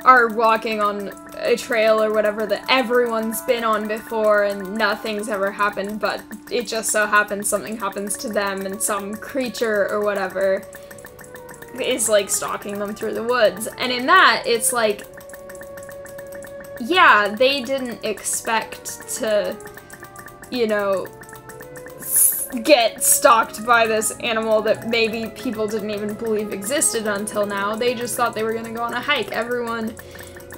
are walking on a trail or whatever that everyone's been on before and nothing's ever happened, but it just so happens something happens to them and some creature or whatever is, like, stalking them through the woods. And in that, it's like, yeah, they didn't expect to, you know, get stalked by this animal that maybe people didn't even believe existed until now. They just thought they were gonna go on a hike. Everyone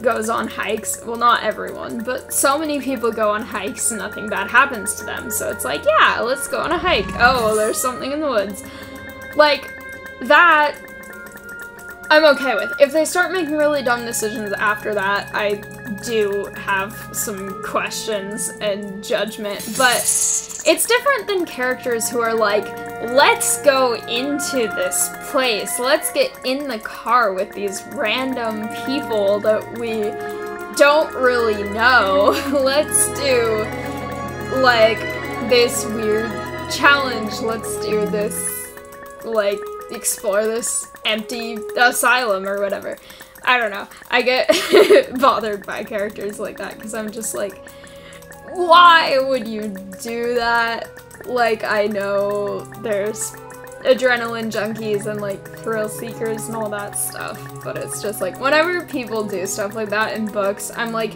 goes on hikes. Well, not everyone, but so many people go on hikes and nothing bad happens to them. So it's like, yeah, let's go on a hike. Oh, there's something in the woods. Like, that I'm okay with. If they start making really dumb decisions after that, I do have some questions and judgment, but it's different than characters who are like, let's go into this place, let's get in the car with these random people that we don't really know, let's do, like, this weird challenge, let's do this, like, explore this empty asylum or whatever. I don't know. I get bothered by characters like that because I'm just like, why would you do that? Like, I know there's adrenaline junkies and, like, thrill seekers and all that stuff, but it's just like, whenever people do stuff like that in books, I'm like,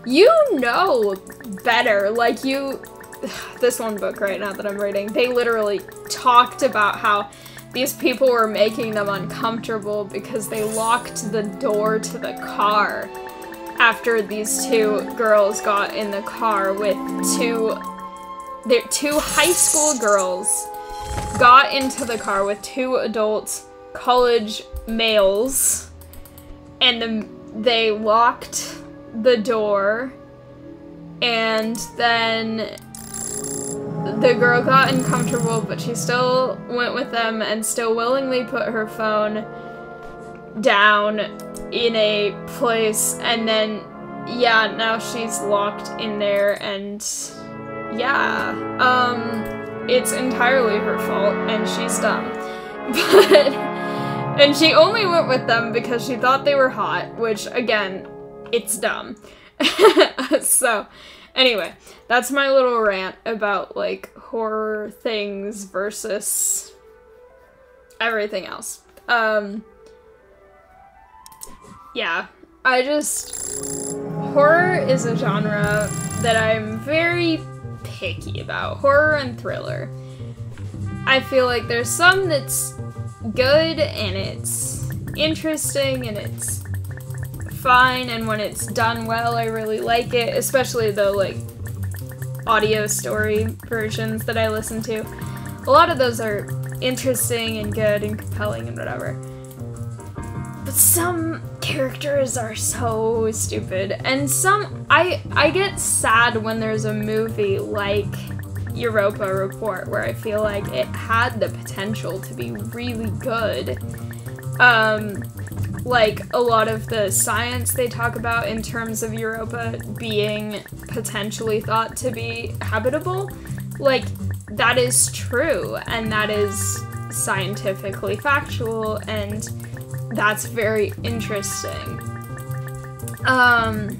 you know better. Like, this one book right now that I'm reading, they literally talked about how these people were making them uncomfortable because they locked the door to the car after these two girls got in the car with two high school girls got into the car with two adult college males, and they locked the door, and then the girl got uncomfortable, but she still went with them and still willingly put her phone down in a place, and then, yeah, now she's locked in there, and yeah, it's entirely her fault, and she's dumb. But, and she only went with them because she thought they were hot, which, again, it's dumb. So, anyway, that's my little rant about, like, horror things versus everything else. Yeah, horror is a genre that I'm very picky about. Horror and thriller. I feel like there's some that's good and it's interesting and it's fine, and when it's done well, I really like it, especially the, like, audio story versions that I listen to. A lot of those are interesting and good and compelling and whatever. But some characters are so stupid, and some, I get sad when there's a movie like Europa Report where I feel like it had the potential to be really good. Like, a lot of the science they talk about in terms of Europa being potentially thought to be habitable, like, that is true, and that is scientifically factual, and that's very interesting. And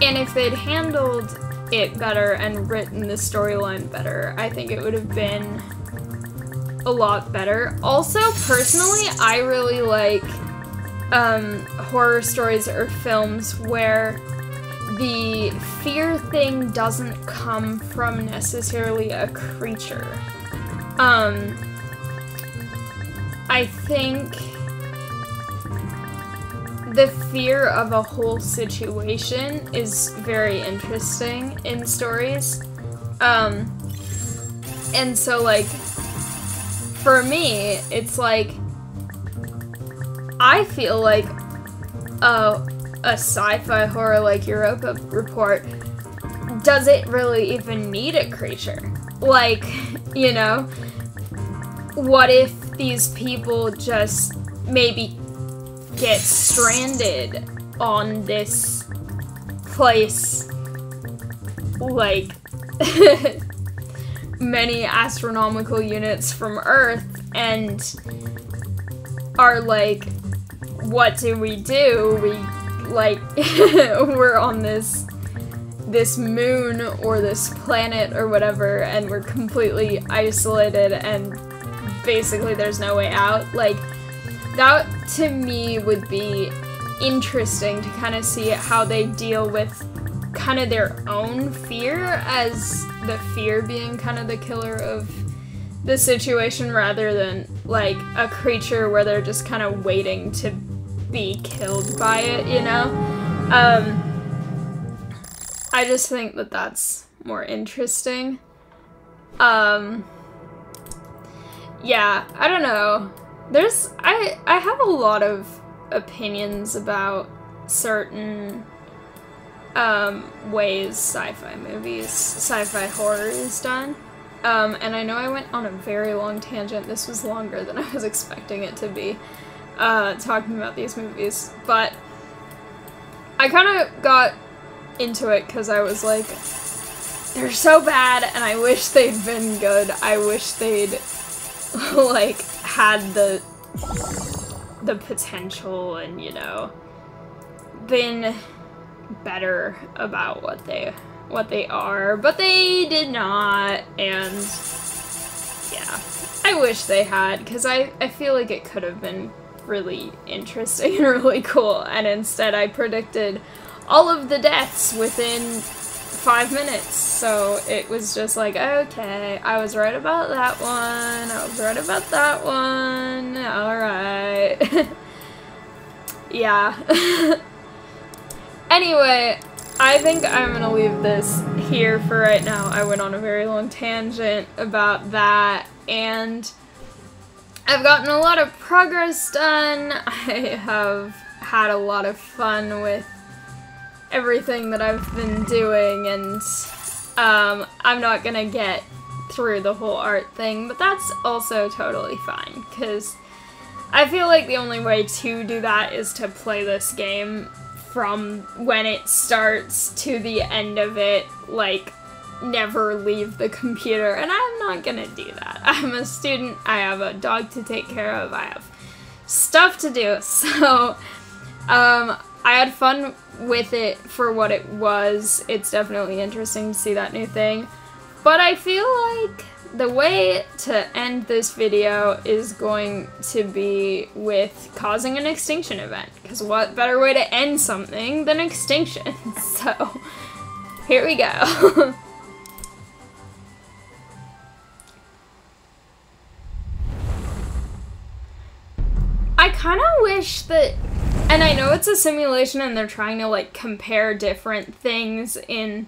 if they'd handled it better and written the storyline better, I think it would have been a lot better. Also, personally, I really like horror stories or films where the fear thing doesn't come from necessarily a creature. I think the fear of a whole situation is very interesting in stories. And so, like, for me, it's like, I feel like a sci-fi horror like Europa Report, does it really even need a creature? Like, you know, what if these people just maybe get stranded on this place, like, many astronomical units from Earth and are like, what do? We, like, we're on this moon or this planet or whatever, and we're completely isolated and basically there's no way out. Like, that to me would be interesting to kind of see how they deal with kind of their own fear, as the fear being kind of the killer of the situation rather than like a creature where they're just kind of waiting to be killed by it, you know? I just think that that's more interesting. Yeah, I don't know. I have a lot of opinions about certain ways sci-fi movies, sci-fi horror is done. And I know I went on a very long tangent. This was longer than I was expecting it to be, talking about these movies. But I kind of got into it because I was like, they're so bad and I wish they'd been good. I wish they'd, like, had the potential and, you know, been better about what they are, but they did not, and yeah, I wish they had, because I feel like it could have been really interesting and really cool, and instead I predicted all of the deaths within 5 minutes, so it was just like, okay, I was right about that one, I was right about that one, alright. Yeah. Anyway, I think I'm gonna leave this here for right now. I went on a very long tangent about that, and I've gotten a lot of progress done. I have had a lot of fun with everything that I've been doing, and I'm not gonna get through the whole art thing, but that's also totally fine, because I feel like the only way to do that is to play this game from when it starts to the end of it, like, never leave the computer, and I'm not gonna do that. I'm a student, I have a dog to take care of, I have stuff to do, so, I had fun with it for what it was. It's definitely interesting to see that new thing, but I feel like the way to end this video is going to be with causing an extinction event, because what better way to end something than extinction? So, here we go. I kind of wish that, and I know it's a simulation and they're trying to, like, compare different things in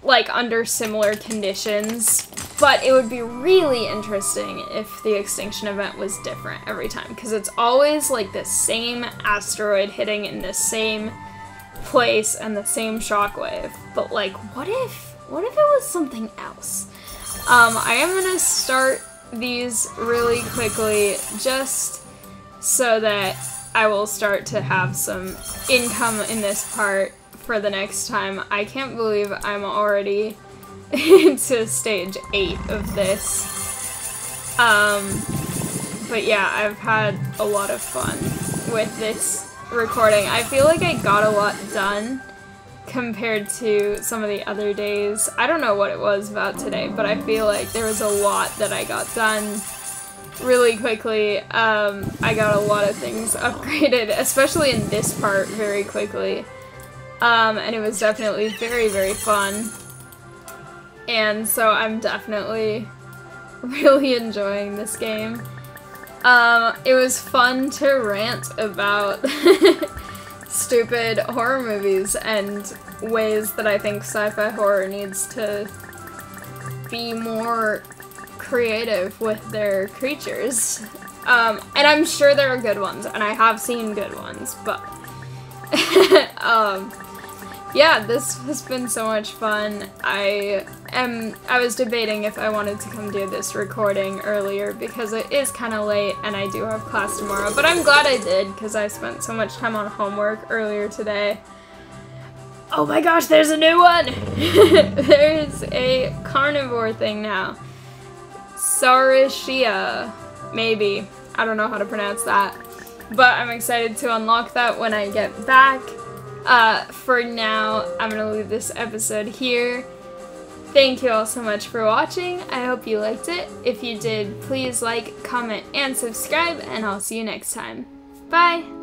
like, under similar conditions, but it would be really interesting if the extinction event was different every time, because it's always, like, the same asteroid hitting in the same place and the same shockwave, but, like, what if it was something else? I am gonna start these really quickly, just so that I will start to have some income in this part for the next time. I can't believe I'm already into stage 8 of this. But yeah, I've had a lot of fun with this recording. I feel like I got a lot done compared to some of the other days. I don't know what it was about today, but I feel like there was a lot that I got done really quickly. I got a lot of things upgraded, especially in this part, very quickly. And it was definitely very, very fun. And so I'm definitely really enjoying this game. It was fun to rant about stupid horror movies and ways that I think sci-fi horror needs to be more creative with their creatures. And I'm sure there are good ones, and I have seen good ones, but yeah, this has been so much fun. I was debating if I wanted to come do this recording earlier because it is kind of late and I do have class tomorrow, but I'm glad I did because I spent so much time on homework earlier today. Oh my gosh, there's a new one! There's a carnivore thing now. Saurashia, maybe. I don't know how to pronounce that. But I'm excited to unlock that when I get back. For now, I'm gonna leave this episode here. Thank you all so much for watching. I hope you liked it. If you did, please like, comment, and subscribe, and I'll see you next time. Bye!